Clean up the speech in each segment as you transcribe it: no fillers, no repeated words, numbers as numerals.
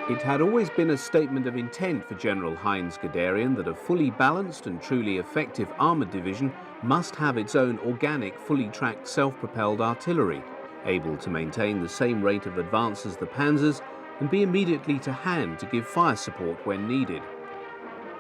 It had always been a statement of intent for General Heinz Guderian that a fully balanced and truly effective armoured division must have its own organic, fully tracked, self-propelled artillery, able to maintain the same rate of advance as the panzers and be immediately to hand to give fire support when needed.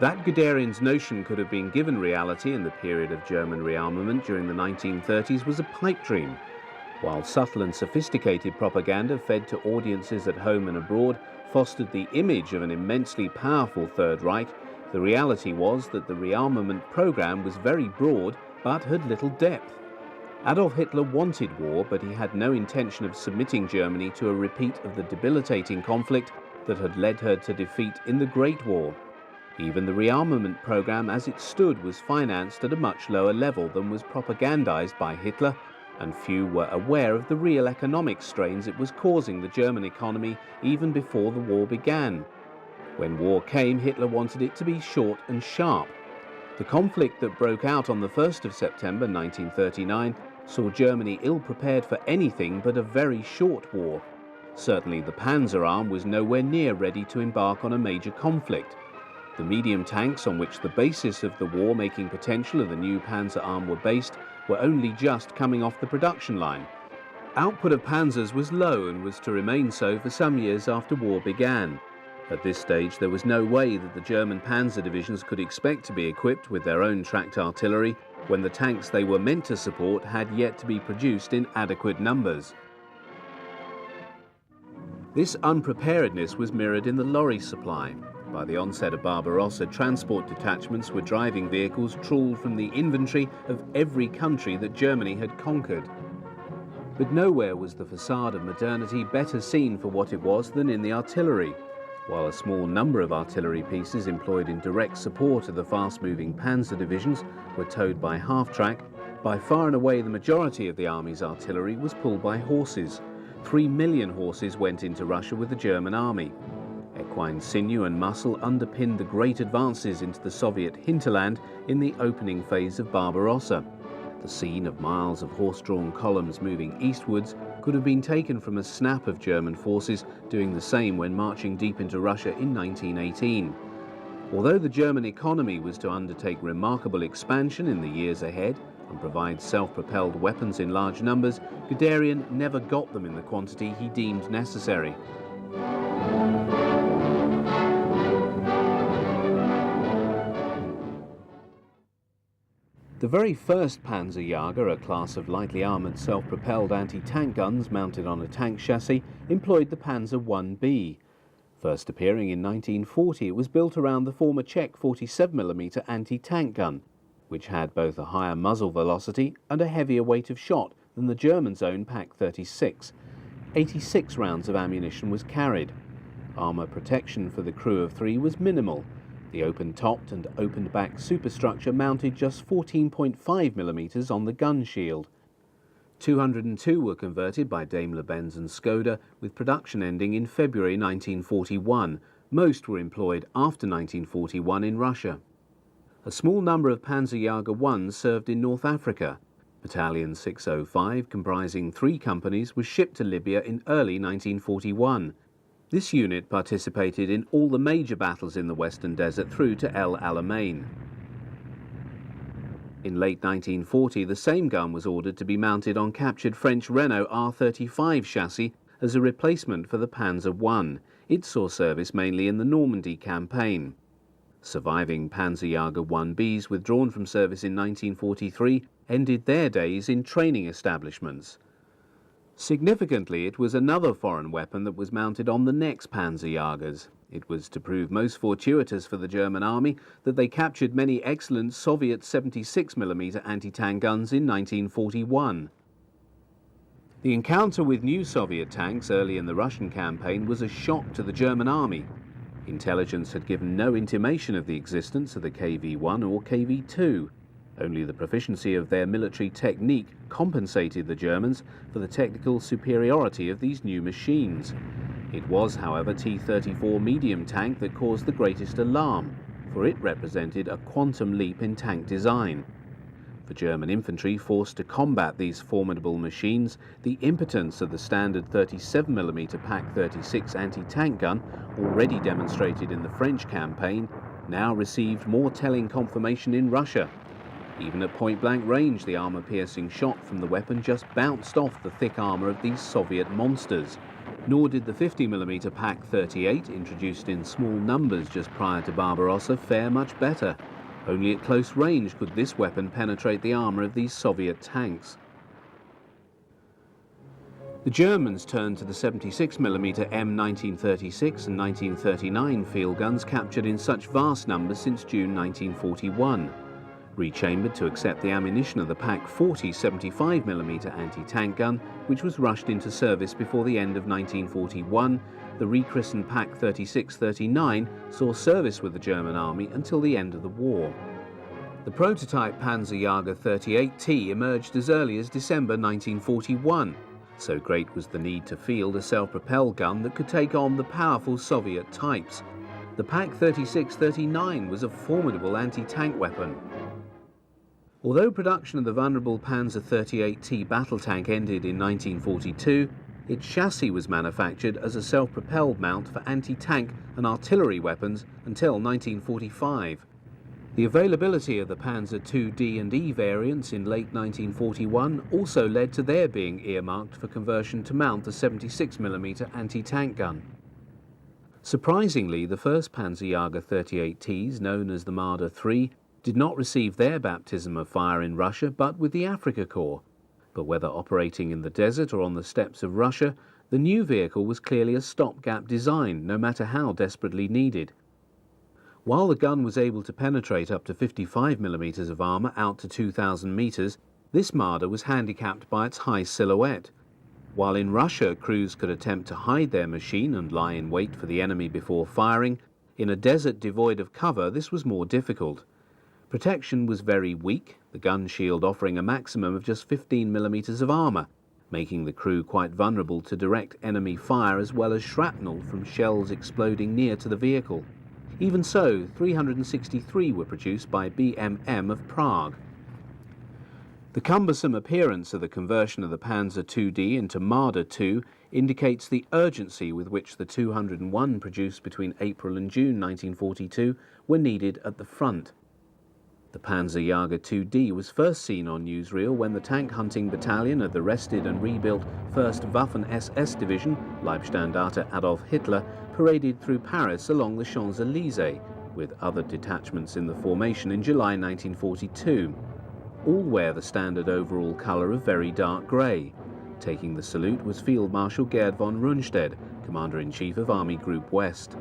That Guderian's notion could have been given reality in the period of German rearmament during the 1930s was a pipe dream. While subtle and sophisticated propaganda fed to audiences at home and abroad fostered the image of an immensely powerful Third Reich, the reality was that the rearmament program was very broad but had little depth. Adolf Hitler wanted war, but he had no intention of submitting Germany to a repeat of the debilitating conflict that had led her to defeat in the Great War. Even the rearmament program as it stood was financed at a much lower level than was propagandized by Hitler, and few were aware of the real economic strains it was causing the German economy even before the war began. When war came, Hitler wanted it to be short and sharp. The conflict that broke out on the 1st of September 1939 saw Germany ill-prepared for anything but a very short war. Certainly the Panzer Arm was nowhere near ready to embark on a major conflict. The medium tanks on which the basis of the war-making potential of the new Panzer Arm were based were only just coming off the production line. Output of panzers was low and was to remain so for some years after war began. At this stage, there was no way that the German panzer divisions could expect to be equipped with their own tracked artillery when the tanks they were meant to support had yet to be produced in adequate numbers. This unpreparedness was mirrored in the lorry supply. By the onset of Barbarossa, transport detachments were driving vehicles trawled from the inventory of every country that Germany had conquered. But nowhere was the facade of modernity better seen for what it was than in the artillery. While a small number of artillery pieces employed in direct support of the fast-moving panzer divisions were towed by half-track, by far and away the majority of the army's artillery was pulled by horses. 3 million horses went into Russia with the German army. Equine sinew and muscle underpinned the great advances into the Soviet hinterland in the opening phase of Barbarossa. The scene of miles of horse-drawn columns moving eastwards could have been taken from a snap of German forces doing the same when marching deep into Russia in 1918. Although the German economy was to undertake remarkable expansion in the years ahead and provide self-propelled weapons in large numbers, Guderian never got them in the quantity he deemed necessary. The very first Panzerjäger, a class of lightly armoured self-propelled anti-tank guns mounted on a tank chassis, employed the Panzer 1B. First appearing in 1940, it was built around the former Czech 47mm anti-tank gun, which had both a higher muzzle velocity and a heavier weight of shot than the Germans' own Pak-36. 86 rounds of ammunition was carried. Armour protection for the crew of 3 was minimal. The open-topped and opened-back superstructure mounted just 14.5mm on the gun shield. 202 were converted by Daimler-Benz and Skoda, with production ending in February 1941. Most were employed after 1941 in Russia. A small number of Panzerjäger 1s served in North Africa. Battalion 605, comprising 3 companies, was shipped to Libya in early 1941. This unit participated in all the major battles in the Western Desert through to El Alamein. In late 1940, the same gun was ordered to be mounted on captured French Renault R35 chassis as a replacement for the Panzer I. It saw service mainly in the Normandy campaign. Surviving Panzerjäger 1Bs withdrawn from service in 1943 ended their days in training establishments. Significantly, it was another foreign weapon that was mounted on the next Panzerjägers. It was to prove most fortuitous for the German army that they captured many excellent Soviet 76mm anti-tank guns in 1941. The encounter with new Soviet tanks early in the Russian campaign was a shock to the German army. Intelligence had given no intimation of the existence of the KV-1 or KV-2. Only the proficiency of their military technique compensated the Germans for the technical superiority of these new machines. It was, however, T-34 medium tank that caused the greatest alarm, for it represented a quantum leap in tank design. For German infantry forced to combat these formidable machines, the impotence of the standard 37mm Pak-36 anti-tank gun, already demonstrated in the French campaign, now received more telling confirmation in Russia. Even at point-blank range, the armor-piercing shot from the weapon just bounced off the thick armor of these Soviet monsters. Nor did the 50mm Pak-38, introduced in small numbers just prior to Barbarossa, fare much better. Only at close range could this weapon penetrate the armor of these Soviet tanks. The Germans turned to the 76mm M1936 and 1939 field guns captured in such vast numbers since June 1941. Rechambered to accept the ammunition of the Pak-40 75mm anti-tank gun, which was rushed into service before the end of 1941, the rechristened Pak-36-39 saw service with the German army until the end of the war. The prototype Panzerjäger 38T emerged as early as December 1941. So great was the need to field a self-propelled gun that could take on the powerful Soviet types. The Pak-36-39 was a formidable anti-tank weapon. Although production of the vulnerable Panzer 38T battle tank ended in 1942, its chassis was manufactured as a self-propelled mount for anti-tank and artillery weapons until 1945. The availability of the Panzer II-D and E variants in late 1941 also led to their being earmarked for conversion to mount the 76mm anti-tank gun. Surprisingly, the first Panzerjäger 38Ts, known as the Marder III, did not receive their baptism of fire in Russia, but with the Afrika Korps. But whether operating in the desert or on the steppes of Russia, the new vehicle was clearly a stopgap design, no matter how desperately needed. While the gun was able to penetrate up to 55mm of armour out to 2,000 metres, this Marder was handicapped by its high silhouette. While in Russia crews could attempt to hide their machine and lie in wait for the enemy before firing, in a desert devoid of cover this was more difficult. Protection was very weak, the gun shield offering a maximum of just 15mm of armour, making the crew quite vulnerable to direct enemy fire as well as shrapnel from shells exploding near to the vehicle. Even so, 363 were produced by BMM of Prague. The cumbersome appearance of the conversion of the Panzer II-D into Marder II indicates the urgency with which the 201 produced between April and June 1942 were needed at the front. The Panzerjäger II-D was first seen on newsreel when the tank hunting battalion of the rested and rebuilt 1st Waffen-SS Division, Leibstandarte Adolf Hitler, paraded through Paris along the Champs-Élysées, with other detachments in the formation in July 1942. All wear the standard overall colour of very dark grey. Taking the salute was Field Marshal Gerd von Rundstedt, Commander-in-Chief of Army Group West.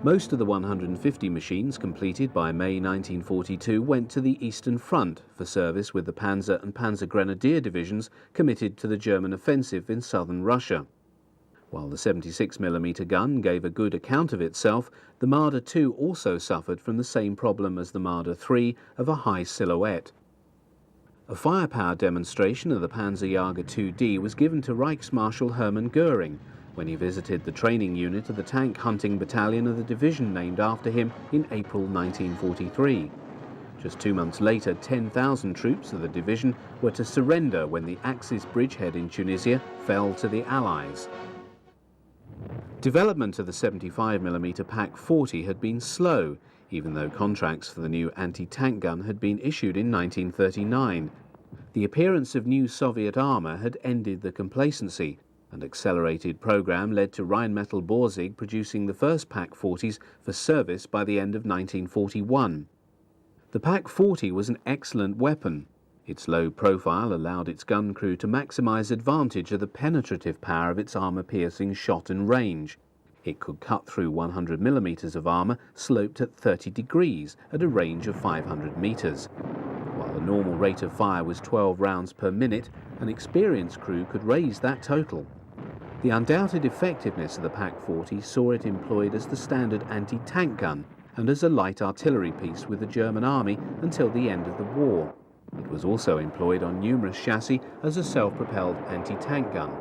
Most of the 150 machines completed by May 1942 went to the Eastern Front for service with the Panzer and Panzer Grenadier divisions committed to the German offensive in southern Russia. While the 76mm gun gave a good account of itself, the Marder II also suffered from the same problem as the Marder III of a high silhouette. A firepower demonstration of the Panzerjäger II-D was given to Reichsmarschall Hermann Göring when he visited the training unit of the tank hunting battalion of the division named after him in April 1943. Just 2 months later, 10,000 troops of the division were to surrender when the Axis bridgehead in Tunisia fell to the Allies. Development of the 75mm Pak-40 had been slow, even though contracts for the new anti-tank gun had been issued in 1939. The appearance of new Soviet armour had ended the complacency. An accelerated program led to Rheinmetall Borsig producing the first Pak-40s for service by the end of 1941. The Pak-40 was an excellent weapon. Its low profile allowed its gun crew to maximise advantage of the penetrative power of its armour-piercing shot and range. It could cut through 100mm of armour sloped at 30 degrees at a range of 500 metres. While the normal rate of fire was 12 rounds per minute, an experienced crew could raise that total. The undoubted effectiveness of the Pak-40 saw it employed as the standard anti-tank gun and as a light artillery piece with the German army until the end of the war. It was also employed on numerous chassis as a self-propelled anti-tank gun.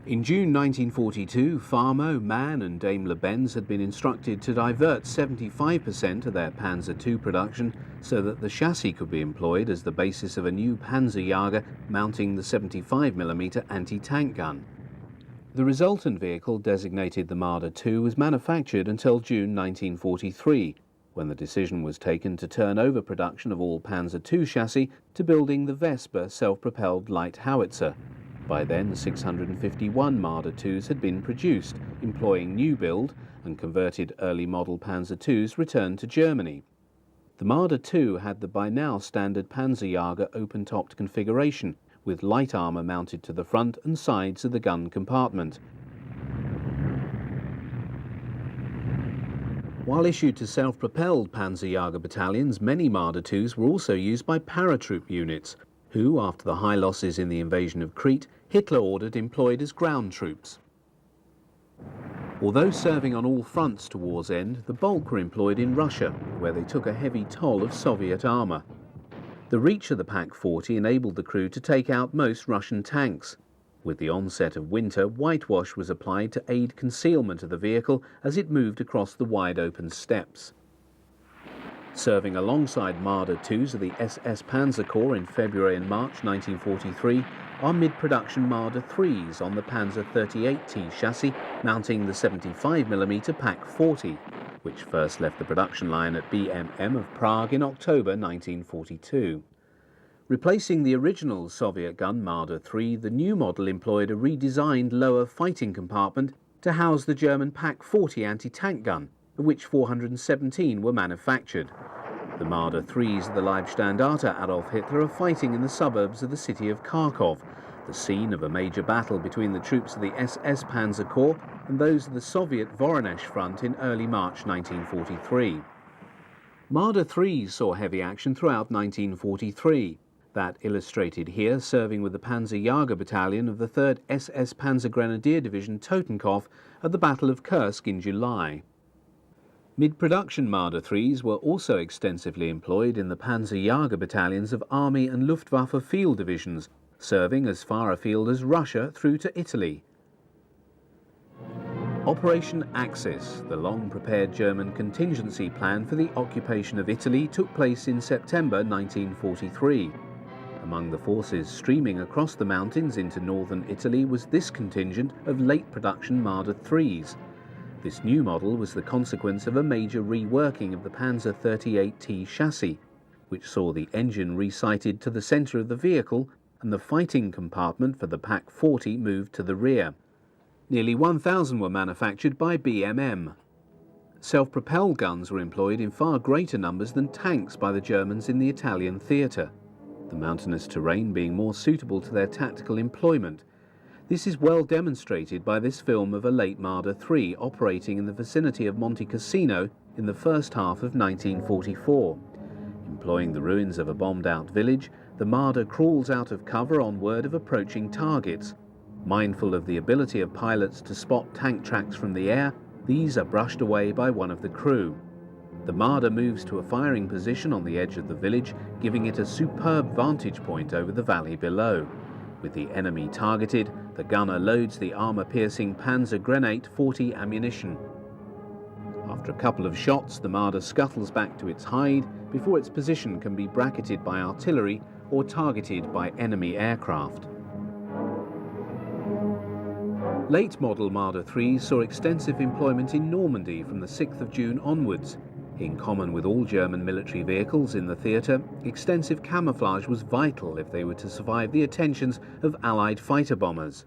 In June 1942, Farmo, Mann and Daimler-Benz had been instructed to divert 75% of their Panzer II production so that the chassis could be employed as the basis of a new Panzerjäger mounting the 75mm anti-tank gun. The resultant vehicle, designated the Marder II, was manufactured until June 1943, when the decision was taken to turn over production of all Panzer II chassis to building the Vesper self-propelled light howitzer. By then, 651 Marder IIs had been produced, employing new build and converted early model Panzer IIs returned to Germany. The Marder II had the by now standard Panzerjäger open-topped configuration, with light armour mounted to the front and sides of the gun compartment. While issued to self-propelled Panzerjäger battalions, many Marder IIs were also used by paratroop units, who, after the high losses in the invasion of Crete, Hitler ordered employed as ground troops. Although serving on all fronts to war's end, the bulk were employed in Russia, where they took a heavy toll of Soviet armour. The reach of the Pak-40 enabled the crew to take out most Russian tanks. With the onset of winter, whitewash was applied to aid concealment of the vehicle as it moved across the wide open steppes. Serving alongside Marder IIs of the SS Panzer Corps in February and March 1943 are mid-production Marder IIIs on the Panzer 38T chassis mounting the 75mm Pak-40, which first left the production line at BMM of Prague in October 1942. Replacing the original Soviet gun Marder III, the new model employed a redesigned lower fighting compartment to house the German Pak-40 anti-tank gun, of which 417 were manufactured. The Marder IIIs of the Leibstandarte Adolf Hitler are fighting in the suburbs of the city of Kharkov, the scene of a major battle between the troops of the SS Panzer Corps and those of the Soviet Voronezh front in early March 1943. Marder IIIs saw heavy action throughout 1943. That illustrated here, serving with the Panzerjäger Battalion of the 3rd SS Panzer Grenadier Division Totenkopf at the Battle of Kursk in July. Mid-production Marder IIIs were also extensively employed in the Panzerjäger battalions of Army and Luftwaffe field divisions, serving as far afield as Russia through to Italy. Operation Axis, the long-prepared German contingency plan for the occupation of Italy, took place in September 1943. Among the forces streaming across the mountains into northern Italy was this contingent of late-production Marder IIIs. This new model was the consequence of a major reworking of the Panzer 38T chassis, which saw the engine resighted to the centre of the vehicle and the fighting compartment for the Pak-40 moved to the rear. Nearly 1,000 were manufactured by BMM. Self-propelled guns were employed in far greater numbers than tanks by the Germans in the Italian theatre, the mountainous terrain being more suitable to their tactical employment. This is well demonstrated by this film of a late Marder III operating in the vicinity of Monte Cassino in the first half of 1944. Employing the ruins of a bombed-out village, the Marder crawls out of cover on word of approaching targets. Mindful of the ability of pilots to spot tank tracks from the air, these are brushed away by one of the crew. The Marder moves to a firing position on the edge of the village, giving it a superb vantage point over the valley below. With the enemy targeted, the gunner loads the armour-piercing Panzer Grenade 40 ammunition. After a couple of shots, the Marder scuttles back to its hide before its position can be bracketed by artillery or targeted by enemy aircraft. Late model Marder IIIs saw extensive employment in Normandy from the 6th of June onwards. In common with all German military vehicles in the theatre, extensive camouflage was vital if they were to survive the attentions of Allied fighter bombers.